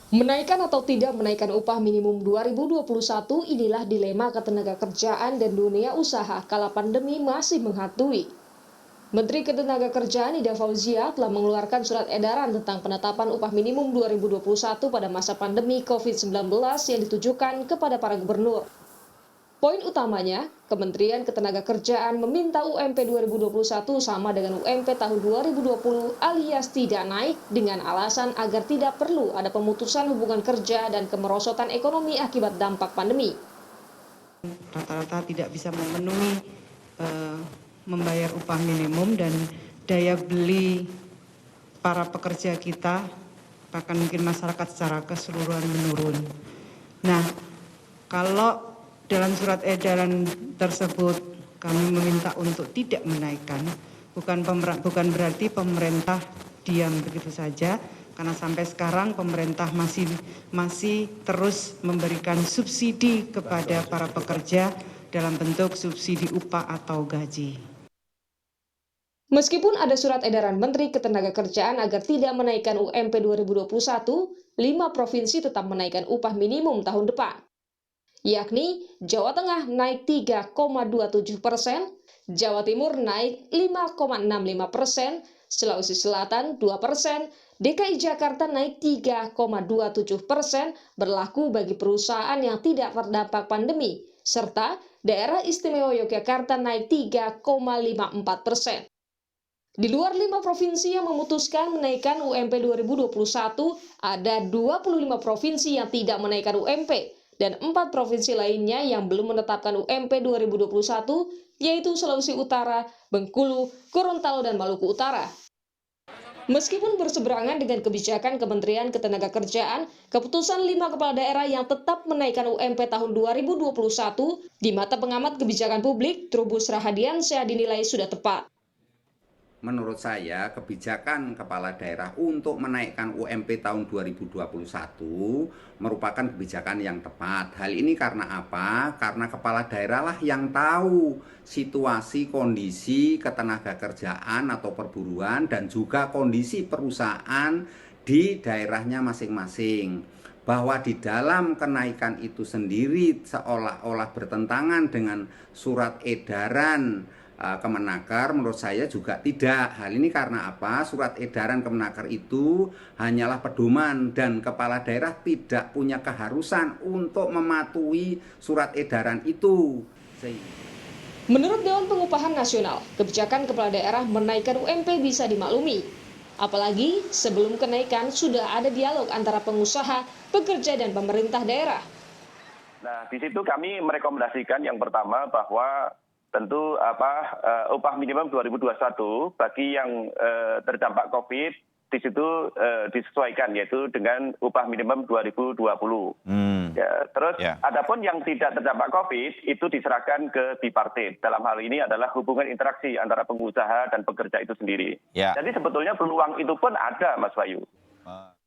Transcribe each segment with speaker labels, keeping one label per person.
Speaker 1: Menaikkan atau tidak menaikkan upah minimum 2021 inilah dilema ketenagakerjaan dan dunia usaha kala pandemi masih menghantui. Menteri Ketenagakerjaan Ida Fauzia telah mengeluarkan surat edaran tentang penetapan upah minimum 2021 pada masa pandemi COVID-19 yang ditujukan kepada para gubernur. Poin utamanya, Kementerian Ketenagakerjaan meminta UMP 2021 sama dengan UMP tahun 2020 alias tidak naik dengan alasan agar tidak perlu ada pemutusan hubungan kerja dan kemerosotan ekonomi akibat dampak pandemi.
Speaker 2: Rata-rata tidak bisa memenuhi membayar upah minimum dan daya beli para pekerja kita, bahkan mungkin masyarakat secara keseluruhan menurun. Nah, kalau dalam surat edaran tersebut kami meminta untuk tidak menaikkan, bukan berarti pemerintah diam begitu saja, karena sampai sekarang pemerintah masih terus memberikan subsidi kepada para pekerja dalam bentuk subsidi upah atau gaji.
Speaker 1: Meskipun ada surat edaran Menteri Ketenagakerjaan agar tidak menaikkan UMP 2021, 5 provinsi tetap menaikkan upah minimum tahun depan, yakni Jawa Tengah naik 3,27%, Jawa Timur naik 5,65%, Sulawesi Selatan 2%, DKI Jakarta naik 3,27% berlaku bagi perusahaan yang tidak terdampak pandemi, serta Daerah Istimewa Yogyakarta naik 3,54%. Di luar 5 provinsi yang memutuskan menaikkan UMP 2021, ada 25 provinsi yang tidak menaikkan UMP, dan 4 provinsi lainnya yang belum menetapkan UMP 2021, yaitu Sulawesi Utara, Bengkulu, Gorontalo, dan Maluku Utara. Meskipun berseberangan dengan kebijakan Kementerian Ketenagakerjaan, keputusan 5 kepala daerah yang tetap menaikkan UMP tahun 2021 di mata pengamat kebijakan publik, Trubus Rahadiansyah dinilai sudah tepat.
Speaker 3: Menurut saya, kebijakan kepala daerah untuk menaikkan UMP tahun 2021 merupakan kebijakan yang tepat. Hal ini karena apa? Karena kepala daerah lah yang tahu situasi, kondisi ketenagakerjaan atau perburuan dan juga kondisi perusahaan di daerahnya masing-masing. Bahwa di dalam kenaikan itu sendiri seolah-olah bertentangan dengan surat edaran Kemenaker, menurut saya juga tidak. Hal ini karena apa? Surat edaran Kemenaker itu hanyalah pedoman dan kepala daerah tidak punya keharusan untuk mematuhi surat edaran itu.
Speaker 1: Menurut Dewan Pengupahan Nasional, kebijakan kepala daerah menaikkan UMP bisa dimaklumi. Apalagi sebelum kenaikan sudah ada dialog antara pengusaha, pekerja, dan pemerintah daerah.
Speaker 4: Nah, di situ kami merekomendasikan yang pertama bahwa tentu upah minimum 2021 bagi yang terdampak COVID di situ disesuaikan yaitu dengan upah minimum 2020. Ya, terus adapun yang tidak terdampak COVID itu diserahkan ke bipartit. Dalam hal ini adalah hubungan interaksi antara pengusaha dan pekerja itu sendiri. Jadi sebetulnya peluang itu pun ada, Mas Bayu.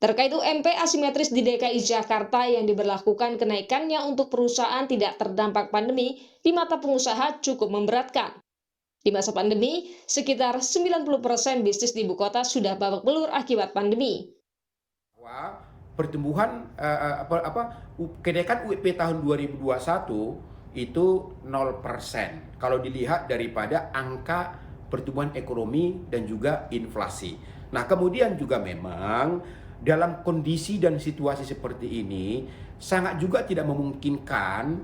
Speaker 1: Terkait UMP asimetris di DKI Jakarta yang diberlakukan kenaikannya untuk perusahaan tidak terdampak pandemi di mata pengusaha cukup memberatkan. Di masa pandemi, sekitar 90% bisnis di ibu kota sudah babak belur akibat pandemi.
Speaker 5: Pertumbuhan kenaikan UMP tahun 2021 itu 0% kalau dilihat daripada angka pertumbuhan ekonomi dan juga inflasi. Nah, kemudian juga memang dalam kondisi dan situasi seperti ini sangat juga tidak memungkinkan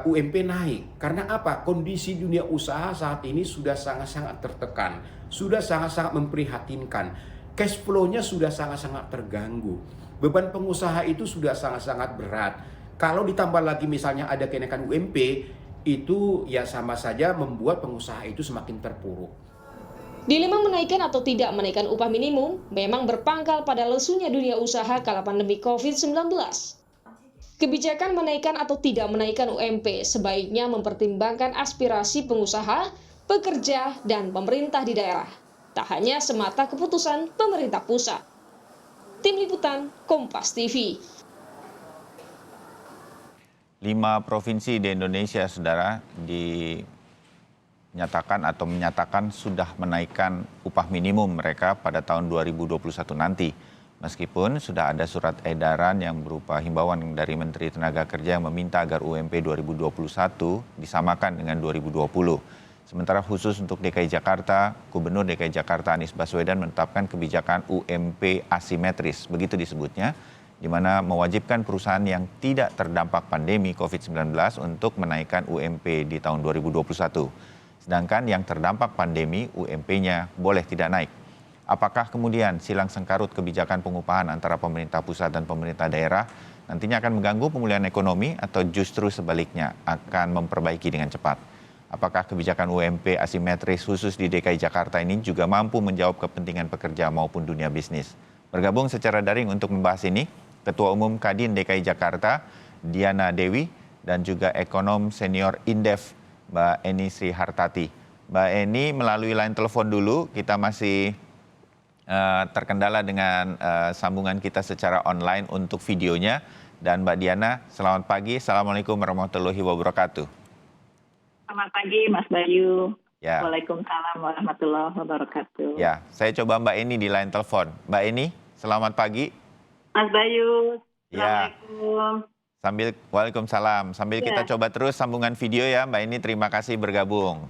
Speaker 5: UMP naik. Karena apa? Kondisi dunia usaha saat ini sudah sangat-sangat tertekan, sudah sangat-sangat memprihatinkan. Cash flow-nya sudah sangat-sangat terganggu. Beban pengusaha itu sudah sangat-sangat berat. Kalau ditambah lagi misalnya ada kenaikan UMP, itu ya sama saja membuat pengusaha itu semakin terpuruk.
Speaker 1: Dilema menaikkan atau tidak menaikkan upah minimum memang berpangkal pada lesunya dunia usaha kala pandemi COVID-19. Kebijakan menaikkan atau tidak menaikkan UMP sebaiknya mempertimbangkan aspirasi pengusaha, pekerja, dan pemerintah di daerah. Tak hanya semata keputusan pemerintah pusat. Tim Liputan, Kompas TV.
Speaker 6: 5 provinsi di Indonesia, saudara, menyatakan sudah menaikkan upah minimum mereka pada tahun 2021 nanti. Meskipun sudah ada surat edaran yang berupa himbauan dari Menteri Tenaga Kerja yang meminta agar UMP 2021 disamakan dengan 2020. Sementara khusus untuk DKI Jakarta, Gubernur DKI Jakarta Anies Baswedan menetapkan kebijakan UMP asimetris, begitu disebutnya, di mana mewajibkan perusahaan yang tidak terdampak pandemi COVID-19 untuk menaikkan UMP di tahun 2021. Sedangkan yang terdampak pandemi, UMP-nya boleh tidak naik. Apakah kemudian silang sengkarut kebijakan pengupahan antara pemerintah pusat dan pemerintah daerah nantinya akan mengganggu pemulihan ekonomi atau justru sebaliknya akan memperbaiki dengan cepat? Apakah kebijakan UMP asimetris khusus di DKI Jakarta ini juga mampu menjawab kepentingan pekerja maupun dunia bisnis? Bergabung secara daring untuk membahas ini, Ketua Umum Kadin DKI Jakarta, Diana Dewi, dan juga ekonom senior Indef, Mbak Eni Sri Hartati. Mbak Eni, melalui line telepon dulu, kita masih terkendala dengan sambungan kita secara online untuk videonya. Dan Mbak Diana, selamat pagi. Assalamualaikum warahmatullahi wabarakatuh.
Speaker 7: Selamat pagi Mas Bayu.
Speaker 6: Ya.
Speaker 7: Waalaikumsalam warahmatullahi wabarakatuh.
Speaker 6: Ya, saya coba Mbak Eni di line telepon. Mbak Eni, selamat pagi.
Speaker 7: Mas Bayu,
Speaker 6: Ya.
Speaker 7: Assalamualaikum.
Speaker 6: Waalaikumsalam. Sambil kita coba terus sambungan video ya Mbak Eni, terima kasih bergabung.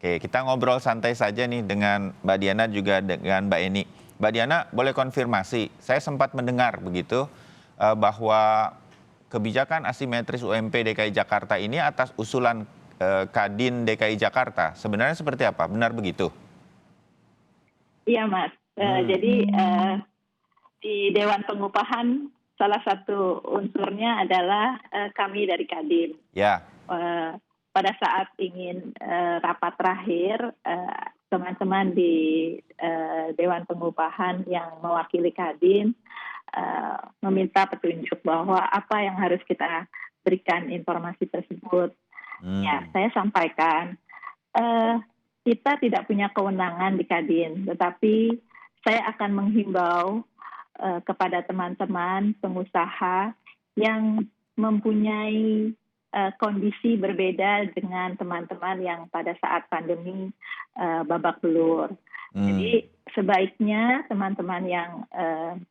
Speaker 6: Oke, kita ngobrol santai saja nih dengan Mbak Diana juga dengan Mbak Eni. Mbak Diana, boleh konfirmasi, saya sempat mendengar begitu bahwa kebijakan asimetris UMP DKI Jakarta ini atas usulan Kadin DKI Jakarta. Sebenarnya seperti apa? Benar begitu?
Speaker 7: Iya Mas, jadi di Dewan Pengupahan salah satu unsurnya adalah kami dari Kadin.
Speaker 6: Ya.
Speaker 7: Pada saat ingin rapat terakhir, teman-teman di Dewan Pengupahan yang mewakili Kadin meminta petunjuk bahwa apa yang harus kita berikan informasi tersebut. Ya, saya sampaikan, kita tidak punya kewenangan di Kadin, tetapi saya akan menghimbau kepada teman-teman pengusaha yang mempunyai kondisi berbeda dengan teman-teman yang pada saat pandemi babak belur. Jadi sebaiknya teman-teman yang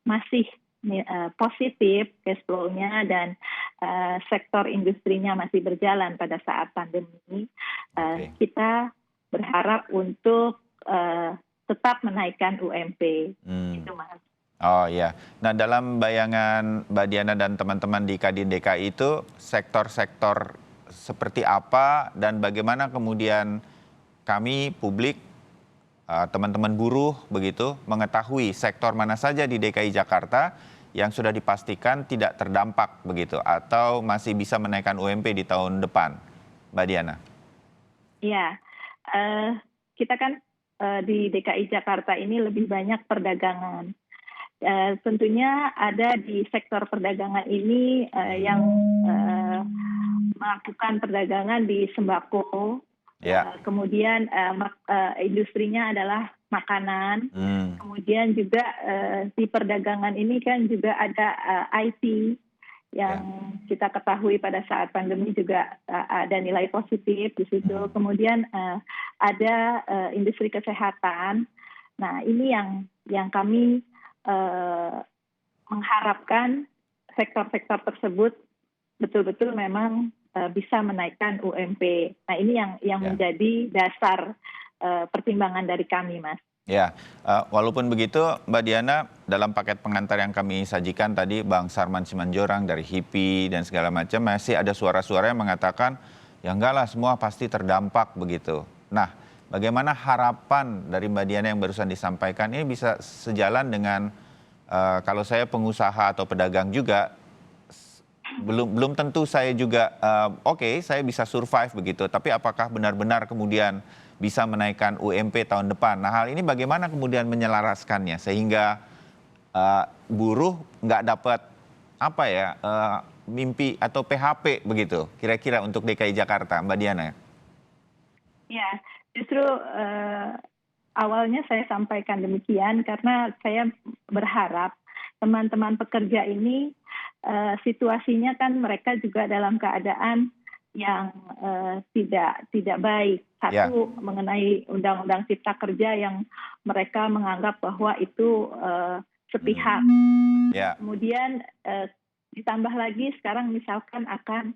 Speaker 7: masih positif cash flow-nya dan sektor industrinya masih berjalan pada saat pandemi, kita berharap untuk tetap menaikkan UMP. Itu Mas.
Speaker 6: Oh iya. Nah, dalam bayangan Mbak Diana dan teman-teman di Kadin DKI itu sektor-sektor seperti apa dan bagaimana kemudian kami publik, teman-teman buruh begitu mengetahui sektor mana saja di DKI Jakarta yang sudah dipastikan tidak terdampak begitu atau masih bisa menaikkan UMP di tahun depan, Mbak Diana?
Speaker 7: Iya, kita kan di DKI Jakarta ini lebih banyak perdagangan. Tentunya ada di sektor perdagangan ini yang melakukan perdagangan di sembako, kemudian industrinya adalah makanan, kemudian juga di perdagangan ini kan juga ada IT yang kita ketahui pada saat pandemi juga ada nilai positif di situ, kemudian ada industri kesehatan. Nah ini yang kami mengharapkan sektor-sektor tersebut betul-betul memang bisa menaikkan UMP. Nah ini yang menjadi dasar pertimbangan dari kami, Mas.
Speaker 6: Ya, walaupun begitu Mbak Diana, dalam paket pengantar yang kami sajikan tadi, Bang Sarman Simanjorang dari HIPI dan segala macam, masih ada suara-suara yang mengatakan, ya enggak lah semua pasti terdampak begitu. Nah, bagaimana harapan dari Mbak Diana yang barusan disampaikan ini bisa sejalan dengan kalau saya pengusaha atau pedagang juga belum tentu saya juga saya bisa survive begitu, tapi apakah benar-benar kemudian bisa menaikkan UMP tahun depan? Nah, hal ini bagaimana kemudian menyelaraskannya sehingga buruh nggak dapat mimpi atau PHP begitu kira-kira untuk DKI Jakarta, Mbak Diana? Ya,
Speaker 7: justru awalnya saya sampaikan demikian karena saya berharap teman-teman pekerja ini situasinya kan mereka juga dalam keadaan yang tidak baik. Satu, mengenai Undang-Undang Cipta Kerja yang mereka menganggap bahwa itu sepihak.
Speaker 6: Ya.
Speaker 7: Kemudian ditambah lagi sekarang misalkan akan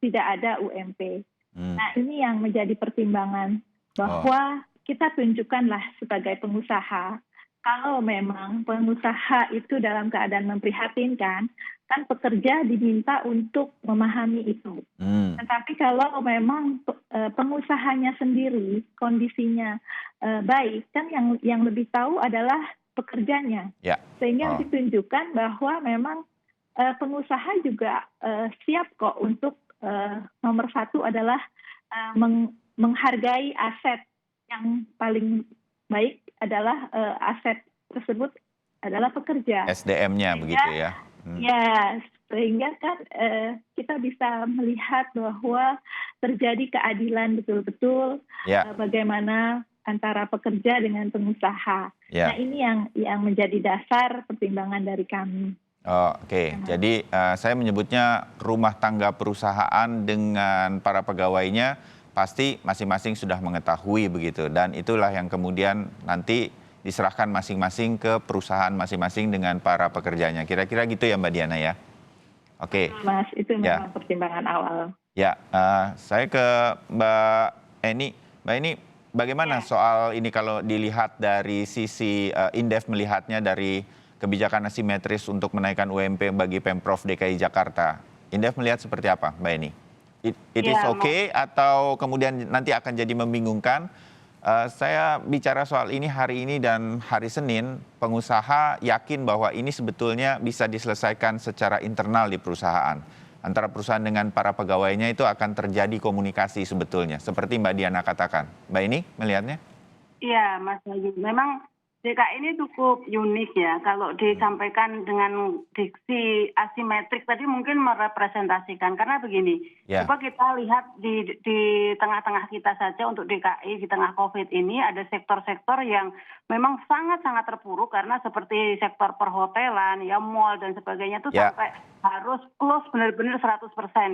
Speaker 7: tidak ada UMP. Nah ini yang menjadi pertimbangan bahwa kita tunjukkanlah sebagai pengusaha, kalau memang pengusaha itu dalam keadaan memprihatinkan, kan pekerja diminta untuk memahami itu. Tetapi kalau memang pengusahanya sendiri kondisinya baik, kan yang lebih tahu adalah pekerjanya.
Speaker 6: Ya.
Speaker 7: Sehingga ditunjukkan bahwa memang pengusaha juga siap kok untuk nomor satu adalah menghargai aset yang paling baik adalah aset tersebut adalah pekerja.
Speaker 6: SDM-nya begitu ya.
Speaker 7: Ya, sehingga kan kita bisa melihat bahwa terjadi keadilan betul-betul bagaimana antara pekerja dengan pengusaha. Nah ini yang menjadi dasar pertimbangan dari kami.
Speaker 6: Oke. Jadi saya menyebutnya rumah tangga perusahaan dengan para pegawainya pasti masing-masing sudah mengetahui begitu, dan itulah yang kemudian nanti diserahkan masing-masing ke perusahaan masing-masing dengan para pekerjanya. Kira-kira gitu ya Mbak Diana ya? Oke.
Speaker 7: Mas, itu memang pertimbangan awal.
Speaker 6: Ya, saya ke Mbak Eni. Mbak Eni, bagaimana soal ini kalau dilihat dari sisi Indef melihatnya dari kebijakan asimetris untuk menaikkan UMP bagi Pemprov DKI Jakarta? Indef melihat seperti apa, Mbak Eni? It is okay atau kemudian nanti akan jadi membingungkan? Saya bicara soal ini hari ini dan hari Senin, pengusaha yakin bahwa ini sebetulnya bisa diselesaikan secara internal di perusahaan. Antara perusahaan dengan para pegawainya itu akan terjadi komunikasi sebetulnya, seperti Mbak Diana katakan. Mbak Eni melihatnya?
Speaker 8: Iya, Mas Bayu. Memang DKI ini cukup unik ya. Kalau disampaikan dengan diksi asimetrik tadi mungkin merepresentasikan. Karena begini, coba kita lihat di tengah-tengah kita saja untuk DKI di tengah COVID ini ada sektor-sektor yang memang sangat-sangat terpuruk karena seperti sektor perhotelan, ya mall dan sebagainya itu sampai harus close benar-benar 100%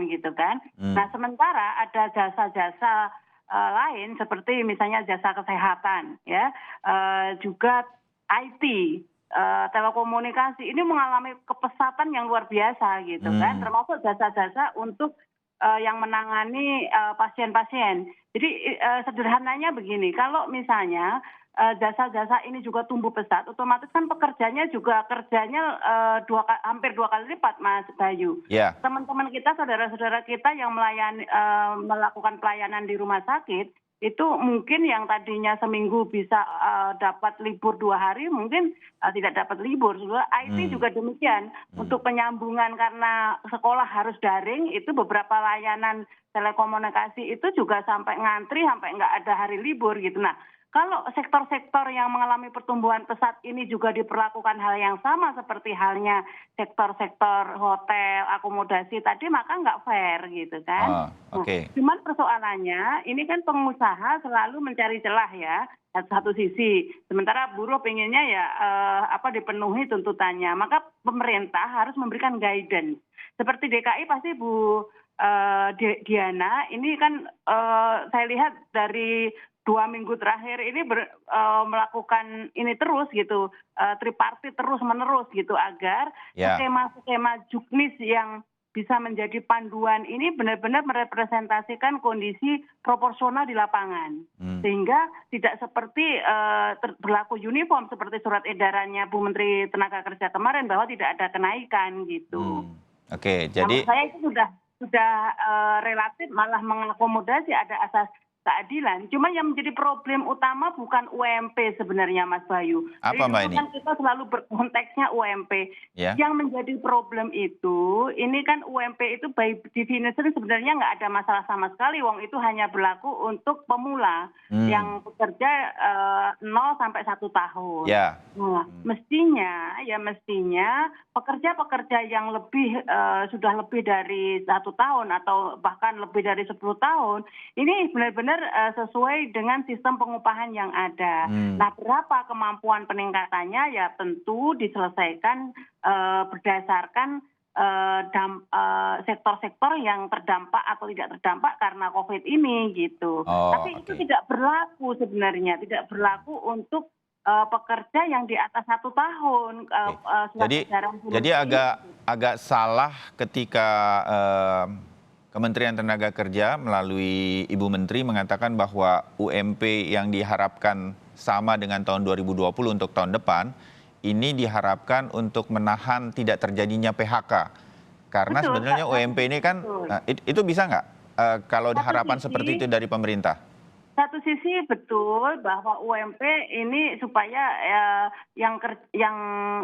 Speaker 8: gitu kan. Nah sementara ada jasa-jasa lain seperti misalnya jasa kesehatan, ya, juga IT, telekomunikasi ini mengalami kepesatan yang luar biasa gitu kan, termasuk jasa-jasa untuk yang menangani pasien-pasien. Jadi sederhananya begini, kalau misalnya jasa-jasa ini juga tumbuh pesat, otomatis kan pekerjanya juga kerjanya hampir 2 kali lipat, Mas Bayu. Teman-teman kita, saudara-saudara kita yang melakukan pelayanan di rumah sakit, itu mungkin yang tadinya seminggu bisa dapat libur 2 hari, mungkin tidak dapat libur. IT juga demikian. Untuk penyambungan karena sekolah harus daring, itu beberapa layanan telekomunikasi itu juga sampai ngantri, sampai nggak ada hari libur gitu. Nah, kalau sektor-sektor yang mengalami pertumbuhan pesat ini juga diperlakukan hal yang sama seperti halnya sektor-sektor hotel, akomodasi tadi, maka nggak fair gitu kan. Cuman persoalannya ini kan pengusaha selalu mencari celah ya, satu sisi. Sementara buruh pengennya ya dipenuhi tuntutannya. Maka pemerintah harus memberikan guidance. Seperti DKI pasti Bu Diana, ini kan saya lihat dari 2 minggu terakhir ini melakukan ini terus gitu, tripartit terus menerus gitu, agar skema-skema juknis yang bisa menjadi panduan ini benar-benar merepresentasikan kondisi proporsional di lapangan, sehingga tidak seperti berlaku uniform seperti surat edarannya Bu Menteri Tenaga Kerja kemarin bahwa tidak ada kenaikan gitu.
Speaker 6: Jadi
Speaker 8: saya itu sudah relatif malah mengakomodasi ada asas keadilan. Cuma yang menjadi problem utama bukan UMP sebenarnya, Mas Bayu.
Speaker 6: Apa Mbak ini?
Speaker 8: Kan kita selalu berkonteksnya UMP. Yang menjadi problem itu, ini kan UMP itu by definition sebenarnya nggak ada masalah sama sekali. Wong itu hanya berlaku untuk pemula yang bekerja 0 sampai 1 tahun. Nah, mestinya pekerja-pekerja yang sudah lebih dari 1 tahun atau bahkan lebih dari 10 tahun, ini benar-benar sesuai dengan sistem pengupahan yang ada. Nah, berapa kemampuan peningkatannya ya tentu diselesaikan berdasarkan sektor-sektor yang terdampak atau tidak terdampak karena COVID ini gitu. Tapi itu tidak berlaku sebenarnya, tidak berlaku untuk pekerja yang di atas 1 tahun.
Speaker 6: Jadi agak salah ketika Kementerian Tenaga Kerja melalui Ibu Menteri mengatakan bahwa UMP yang diharapkan sama dengan tahun 2020 untuk tahun depan, ini diharapkan untuk menahan tidak terjadinya PHK. Karena sebenarnya UMP ini kan, itu bisa nggak kalau harapan seperti itu dari pemerintah?
Speaker 8: Satu sisi betul bahwa UMP ini supaya yang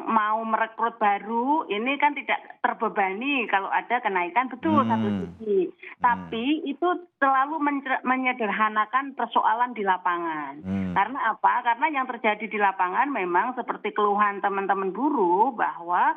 Speaker 8: mau merekrut baru ini kan tidak terbebani kalau ada kenaikan, betul satu sisi. Tapi itu selalu menyederhanakan persoalan di lapangan. Karena apa? Karena yang terjadi di lapangan memang seperti keluhan teman-teman buruh bahwa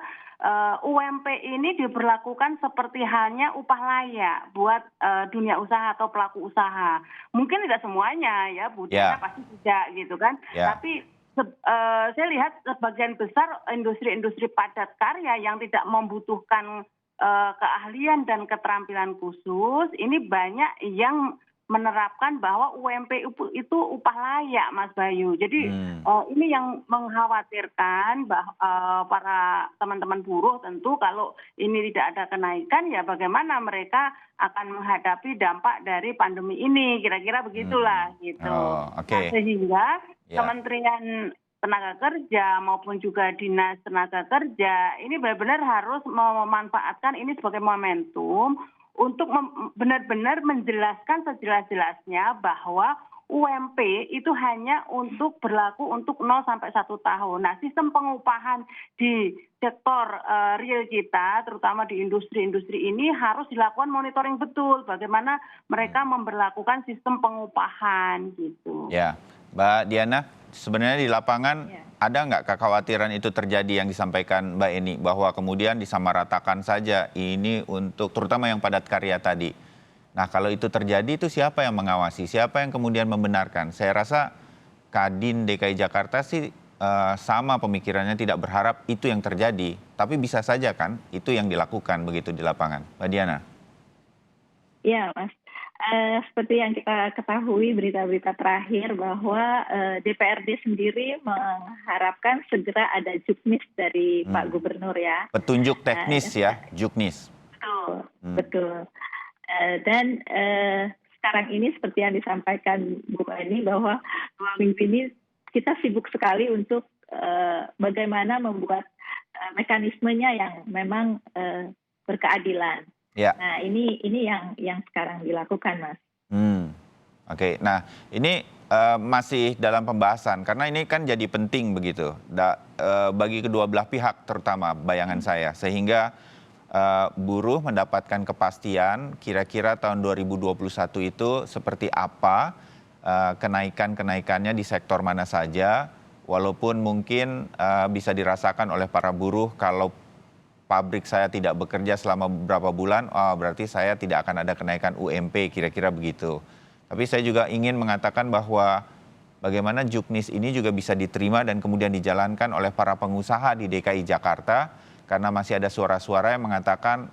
Speaker 8: UMP ini diberlakukan seperti halnya upah layak buat dunia usaha atau pelaku usaha. Mungkin tidak semuanya ya, Bu Diana pasti tidak gitu kan. Tapi saya lihat sebagian besar industri-industri padat karya yang tidak membutuhkan keahlian dan keterampilan khusus, ini banyak yang menerapkan bahwa UMP itu upah layak, Mas Bayu. Jadi ini yang mengkhawatirkan para teman-teman buruh tentu kalau ini tidak ada kenaikan ya bagaimana mereka akan menghadapi dampak dari pandemi ini, kira-kira begitulah gitu. Nah, sehingga Kementerian Tenaga Kerja maupun juga Dinas Tenaga Kerja ini benar-benar harus memanfaatkan ini sebagai momentum untuk benar-benar menjelaskan sejelas-jelasnya bahwa UMP itu hanya berlaku untuk 0 sampai 1 tahun. Nah, sistem pengupahan di sektor real kita, terutama di industri-industri ini harus dilakukan monitoring betul bagaimana mereka memberlakukan sistem pengupahan gitu.
Speaker 6: Ya, Mbak Diana, sebenarnya di lapangan ada nggak kekhawatiran itu terjadi yang disampaikan Mbak Eni, bahwa kemudian disamaratakan saja ini untuk terutama yang padat karya tadi. Nah, kalau itu terjadi itu siapa yang mengawasi, siapa yang kemudian membenarkan? Saya rasa Kadin DKI Jakarta sih sama pemikirannya, tidak berharap itu yang terjadi. Tapi bisa saja kan itu yang dilakukan begitu di lapangan. Mbak Diana.
Speaker 7: Iya, Mas. Seperti yang kita ketahui berita-berita terakhir bahwa DPRD sendiri mengharapkan segera ada juknis dari Pak Gubernur ya.
Speaker 6: Petunjuk teknis ya, juknis.
Speaker 7: Betul. Dan sekarang ini seperti yang disampaikan Bu Eni bahwa 2 minggu ini kita sibuk sekali untuk bagaimana membuat mekanismenya yang memang berkeadilan.
Speaker 6: Ya.
Speaker 7: Nah, ini yang sekarang dilakukan, Mas.
Speaker 6: Oke. Nah, ini masih dalam pembahasan karena ini kan jadi penting begitu bagi kedua belah pihak, terutama bayangan saya, sehingga buruh mendapatkan kepastian kira-kira tahun 2021 itu seperti apa, kenaikannya di sektor mana saja, walaupun mungkin bisa dirasakan oleh para buruh kalau pabrik saya tidak bekerja selama beberapa bulan, berarti saya tidak akan ada kenaikan UMP, kira-kira begitu. Tapi saya juga ingin mengatakan bahwa bagaimana juknis ini juga bisa diterima dan kemudian dijalankan oleh para pengusaha di DKI Jakarta, karena masih ada suara-suara yang mengatakan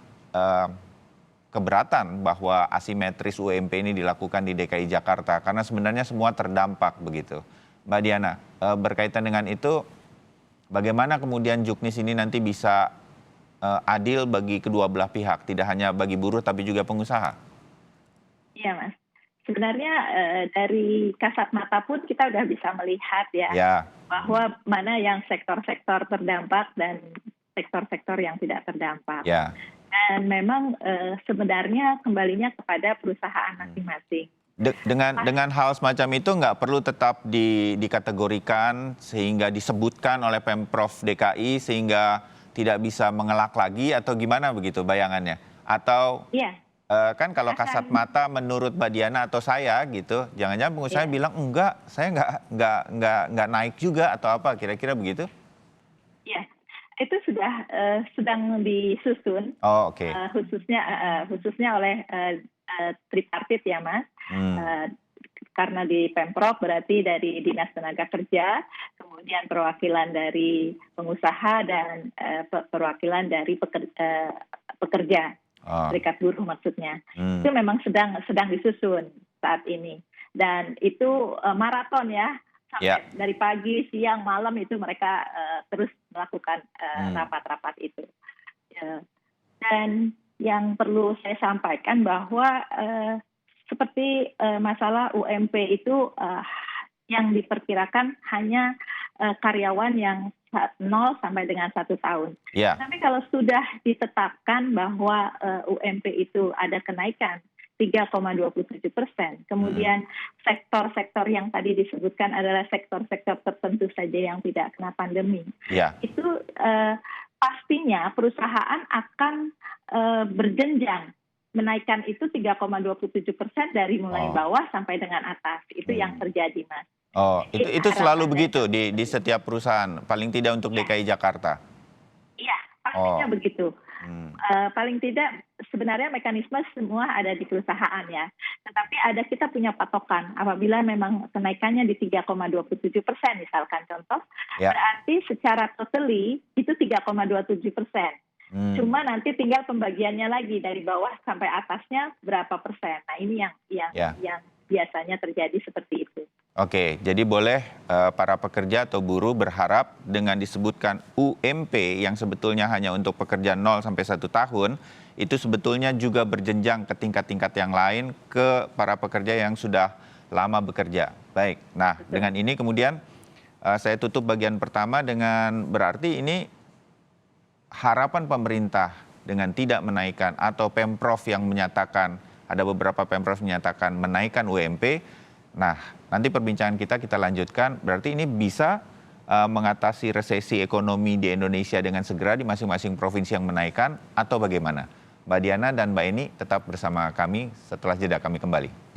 Speaker 6: keberatan bahwa asimetris UMP ini dilakukan di DKI Jakarta, karena sebenarnya semua terdampak begitu. Mbak Diana, berkaitan dengan itu, bagaimana kemudian juknis ini nanti bisa adil bagi kedua belah pihak, tidak hanya bagi buruh tapi juga pengusaha?
Speaker 7: Iya, Mas. Sebenarnya dari kasat mata pun kita udah bisa melihat bahwa mana yang sektor-sektor terdampak dan sektor-sektor yang tidak terdampak. Dan memang sebenarnya kembalinya kepada perusahaan masing-masing.
Speaker 6: Dengan hal semacam itu nggak perlu tetap dikategorikan sehingga disebutkan oleh Pemprov DKI sehingga tidak bisa mengelak lagi, atau gimana begitu bayangannya? Atau kan kalau kasat mata menurut Mbak Diana atau saya gitu, jangan-jangan pengusaha bilang enggak, saya nggak naik juga atau apa, kira-kira begitu?
Speaker 7: Iya, itu sudah sedang disusun.
Speaker 6: Oke.
Speaker 7: Khususnya oleh tripartit ya, Mas. Karena di Pemprov berarti dari Dinas Tenaga Kerja, kemudian perwakilan dari pengusaha dan perwakilan dari pekerja, serikat buruh maksudnya. Itu memang sedang disusun saat ini. Dan itu maraton ya, sampai dari pagi, siang, malam itu mereka terus melakukan rapat-rapat itu. Dan yang perlu saya sampaikan bahwa seperti masalah UMP itu yang diperkirakan hanya karyawan yang 0 sampai dengan 1 tahun. Tapi kalau sudah ditetapkan bahwa UMP itu ada kenaikan 3,27%, kemudian sektor-sektor yang tadi disebutkan adalah sektor-sektor tertentu saja yang tidak kena pandemi. Itu pastinya perusahaan akan berjenjang menaikkan itu 3,27% dari mulai bawah sampai dengan atas. Itu yang terjadi, Mas.
Speaker 6: Itu selalu begitu di setiap perusahaan, paling tidak untuk DKI Jakarta?
Speaker 7: Iya, pastinya begitu. Paling tidak sebenarnya mekanisme semua ada di perusahaan ya. Tetapi kita punya patokan apabila memang kenaikannya di 3,27% misalkan contoh, berarti secara totally itu 3,27%. Cuma nanti tinggal pembagiannya lagi dari bawah sampai atasnya berapa persen. Nah ini yang biasanya terjadi seperti itu.
Speaker 6: Oke, jadi boleh para pekerja atau buruh berharap dengan disebutkan UMP yang sebetulnya hanya untuk pekerja 0 sampai 1 tahun, itu sebetulnya juga berjenjang ke tingkat-tingkat yang lain ke para pekerja yang sudah lama bekerja. Baik, nah dengan ini kemudian saya tutup bagian pertama dengan berarti ini harapan pemerintah dengan tidak menaikkan atau Pemprov yang menyatakan, ada beberapa Pemprov menyatakan menaikkan UMP. Nah, nanti perbincangan kita lanjutkan, berarti ini bisa mengatasi resesi ekonomi di Indonesia dengan segera di masing-masing provinsi yang menaikkan atau bagaimana? Mbak Diana dan Mbak Eni tetap bersama kami, setelah jeda kami kembali.